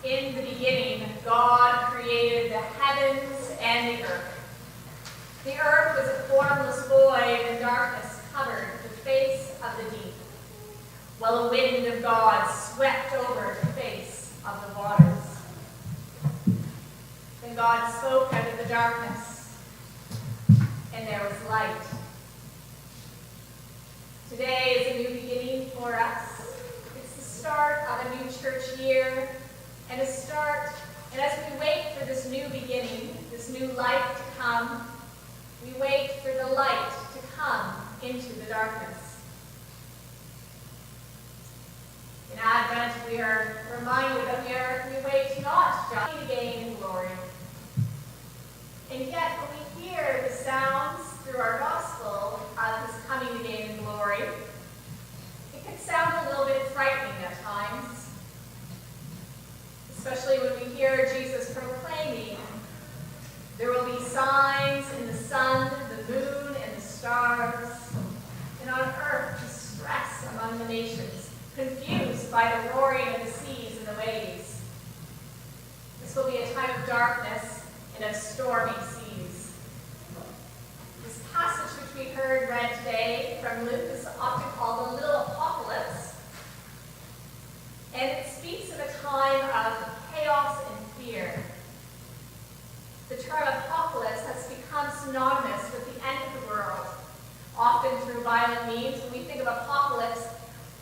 In the beginning, God created the heavens and the earth. The earth was a formless void, and darkness covered the face of the deep, while a wind of God swept over the face of the waters. Then God spoke out of the darkness, and there was light. Today is a new beginning for us. It's the start of a new church year, and as we wait for this new beginning, this new life to come, we wait for the light to come into the darkness. In Advent, we are reminded that we wait not just to gain in glory. And yet, when we hear the sounds through our gospel of his coming again in glory, it can sound a little bit frightening at times. Especially when we hear Jesus proclaiming, there will be signs in the sun, the moon, and the stars, and on earth distress among the nations, confused by the roaring of the seas and the waves. This will be a time of darkness and of stormy seas. This passage which we heard read today from Luke is often called the Little Apocalypse, and it speaks of a time of chaos and fear. The term apocalypse has become synonymous with the end of the world, often through violent means. When we think of apocalypse,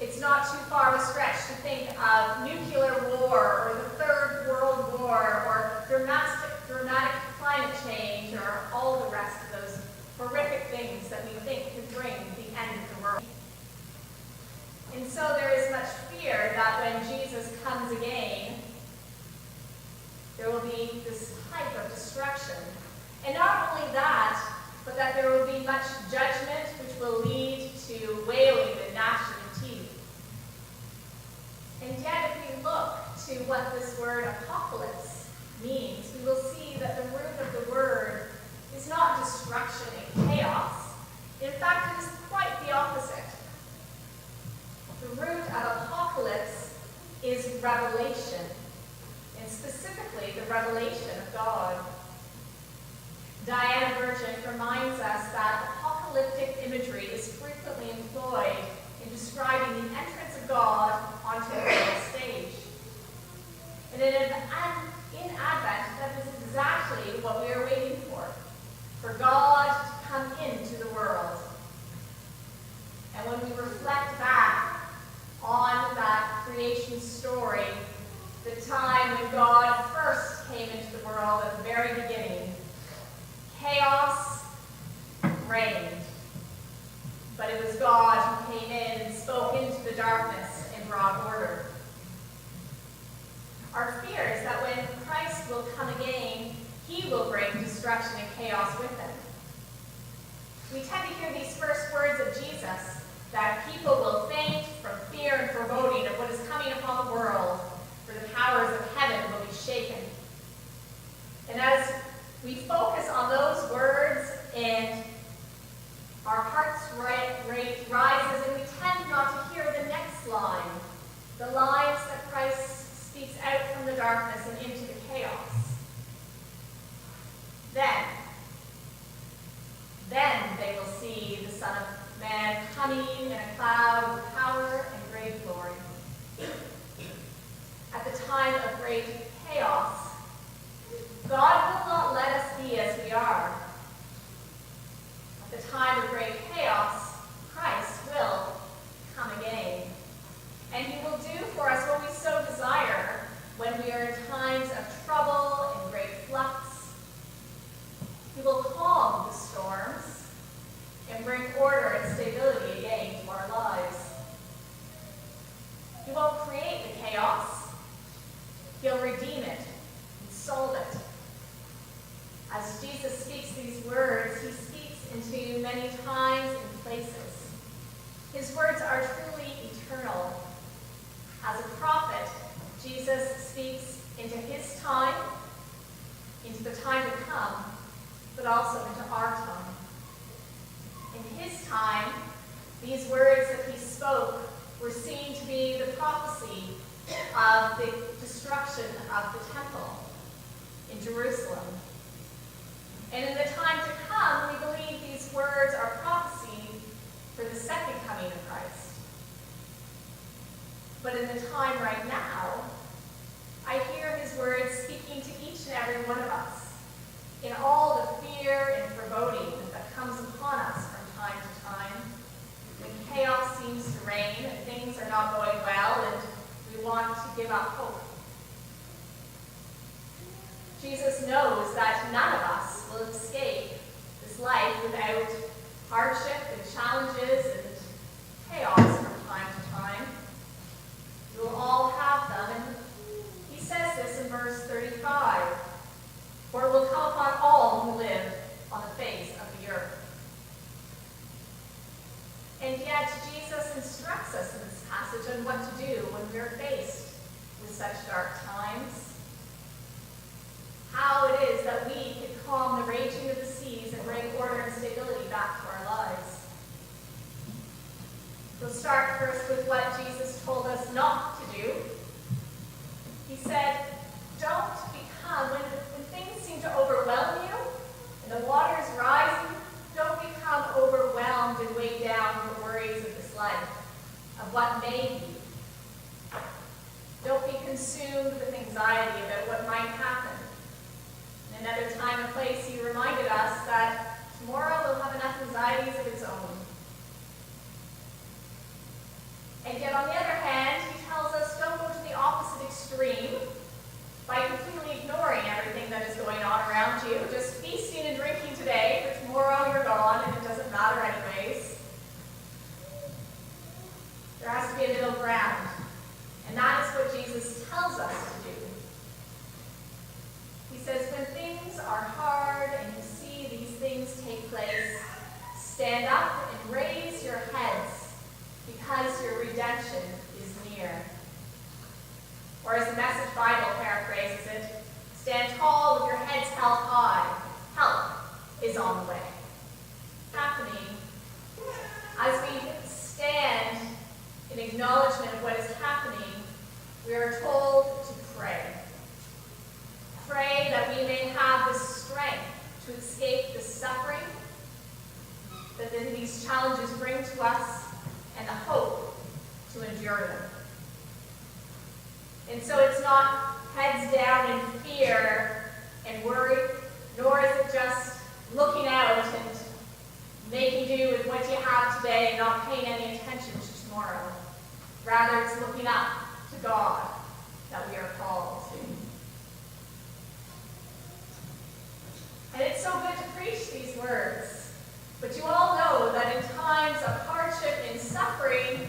it's not too far of a stretch to think of nuclear war or the Third World War or dramatic climate change or all the rest of those horrific things that we think could bring the end of the world. And so there is much fear that when Jesus comes again, there will be this type of destruction. And not only that, but that there will be much judgment which will lead to wailing and gnashing of teeth. And yet, if we look to what this word apocalypse means, we will see that the root of the word is not destruction and chaos. In fact, it is quite the opposite. The root of apocalypse is revelation, and specifically the revelation of God. Diana Burgent reminds us that apocalyptic imagery is frequently employed in describing the entrance of God onto the world stage. And in Advent, that is exactly what we are waiting for God to come into the world. And when we reflect back on that creation story, the time when God first came into the world at the very beginning, chaos reigned. But it was God who came in and spoke into the darkness and brought order. Our fear is that when Christ will come again, he will bring destruction and chaos with him. We tend to hear these first words of Jesus, that people will faint from fear and foreboding of what is coming upon the world, for the powers of heaven will be shaken. And as we focus on those words and our hearts rate rises, and we tend not to hear the next line, the lines that Christ speaks out from the darkness and into the chaos. Then they will see the Son of Man coming in a cloud with power and great glory. At the time of great chaos, God will not let us be as we are. At the time of great chaos, Christ will come again. And he will do for us what we so desire when we are in times of trouble and great flux. He will calm the storms and bring order and stability again to our lives. He won't create the chaos. He'll redeem of the temple in Jerusalem. And in the time to come, we believe these words are prophecy for the second coming of Christ. But in the time right now, I hear his words speaking to each and every one of us in all the fear and foreboding that comes upon us from time to time, when chaos seems to reign and things are not going well and we want to give up hope. Jesus knows that none of us will escape this life without hardship and challenges and chaos from time to time. We will all have them, and he says this in verse 35, for it will come upon all who live on the face of the earth. And yet Jesus instructs us in this passage on what to do when we are faced with such dark times. How it is that we can calm the raging of the seas and bring order and stability back to our lives. We'll start first with what Jesus told us not to do. He said, don't become, when things seem to overwhelm you and the water is rising, don't become overwhelmed and weighed down with the worries of this life, of what may be. Don't be consumed with anxiety about what might happen. In another time and place, he reminded us that tomorrow will have enough anxieties of its own. And yet, on the other hand, he tells us don't go to the opposite extreme by completely ignoring everything that is going on around you, just feasting and drinking today, for tomorrow you're gone and it doesn't matter anyways. There has to be a middle ground, and that is what Jesus tells us to do. He says, when things are hard and you see these things take place, stand up and raise your heads, because your redemption is near. Or as the Message Bible paraphrases it, stand tall with your heads held high. Help is on the way. Happening as we stand in acknowledgement of what is happening, we are told to pray. Pray that we may have the strength to escape the suffering that these challenges bring to us and the hope to endure them. And so it's not heads down in fear and worry, nor is it just looking out and making do with what you have today and not paying any attention to tomorrow. Rather, it's looking up to God that we are called to. And it's so good to preach these words, but you all know that in times of hardship and suffering,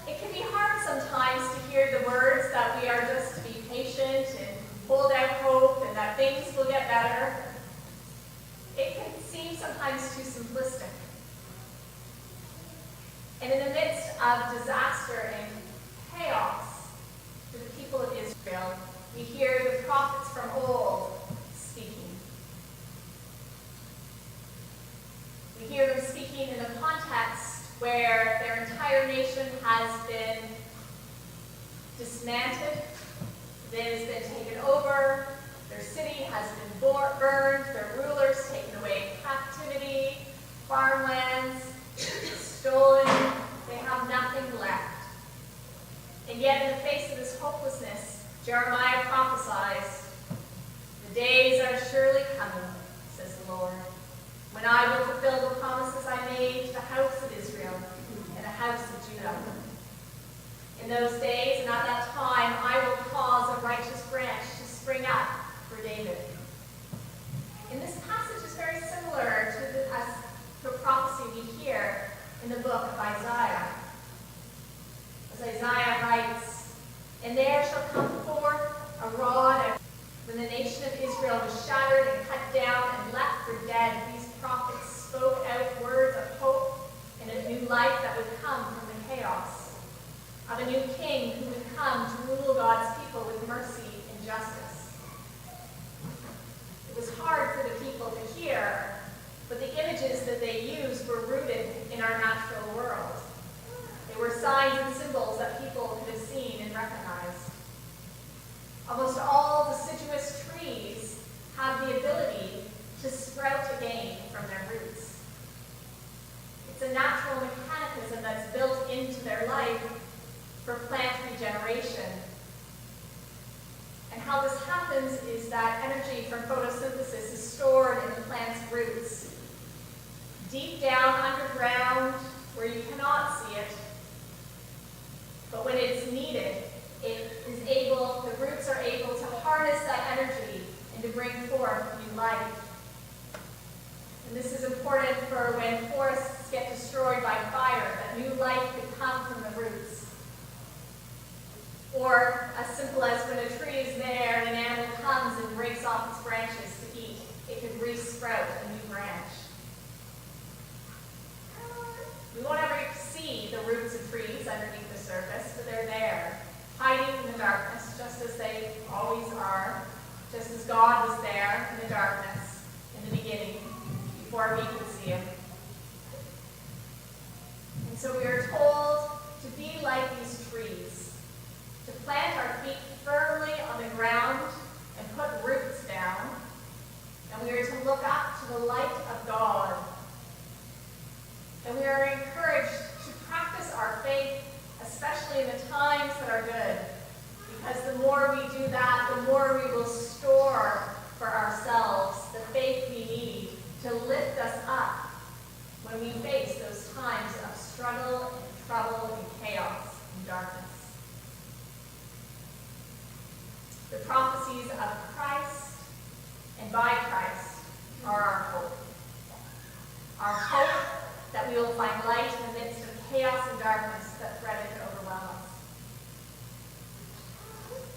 it can be hard sometimes to hear the words that we are just to be patient and hold out hope and that things will get better. It can seem sometimes too simplistic. And in the midst of disaster and chaos for the people of Israel, we hear the prophets from old speaking. We hear them speaking in a context where their entire nation has been dismantled, it has been taken over, their city has been burned, their rulers taken away in captivity, farmlands stolen, they have nothing left. And yet in the face of this hopelessness, Jeremiah prophesies, the days are surely coming, says the Lord, when I will fulfill the promises I made to the house of Israel and the house of Judah. In those days and at that time, I will cause a righteous branch to spring up for David. And this passage is very similar to a prophecy we hear in the book of Isaiah. As Isaiah writes, and there shall come forth a rod. When the nation of Israel was shattered and cut down and left for dead, these prophets spoke out words of hope and a new life that would come from the chaos, of a new king who would come to rule God's people with mercy and justice. It was hard for the people to hear, but the images that they used were rooted in our natural world. They were signs and symbols that people could have seen and recognized. Of that energy from photosynthesis is stored in the plant's roots. Deep down underground, where you cannot see it, but when it's needed, the roots are able to harness that energy and to bring forth new life. And this is important for when forests get destroyed by fire, that new life could come from the roots. Or as simple as when a tree is there and an animal comes and breaks off its branches to eat, it could re-sprout a new branch. We won't ever see the roots of trees underneath the surface, but they're there, hiding in the darkness, just as they always are, just as God was there in the darkness in the beginning, before we could see him. And so we are told to be like these trees, to plant our feet firmly on the ground and put roots down, and we are to look up to the light of God. And we are encouraged to practice our faith, especially in the times that are good, because the more we do that, the more we will store for ourselves the faith we need to lift us up when we face those times of struggle and trouble and chaos and darkness. The prophecies of Christ and by Christ are our hope. Our hope that we will find light in the midst of chaos and darkness that threaten to overwhelm us.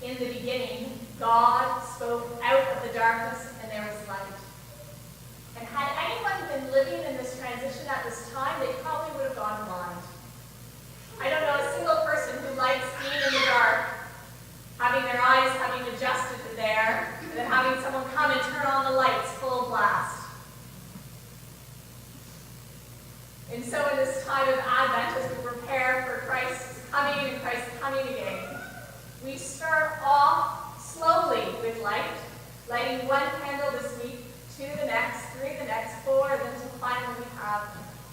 In the beginning, God spoke out of the darkness and there was light. And had anyone been living in this transition at this time, they probably would have gone blind. I don't know a single person who likes being in the dark, having their eyes having adjusted to there, and then having someone come and turn on the lights full blast. And so in this time of Advent, as we prepare for Christ's coming and Christ's coming again, we start off slowly with light, lighting one candle this week, 2 the next, 3 the next, 4, and then until finally we have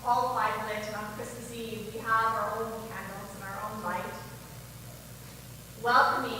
all 5 lit, and on Christmas Eve we have our own candles and our own light, welcoming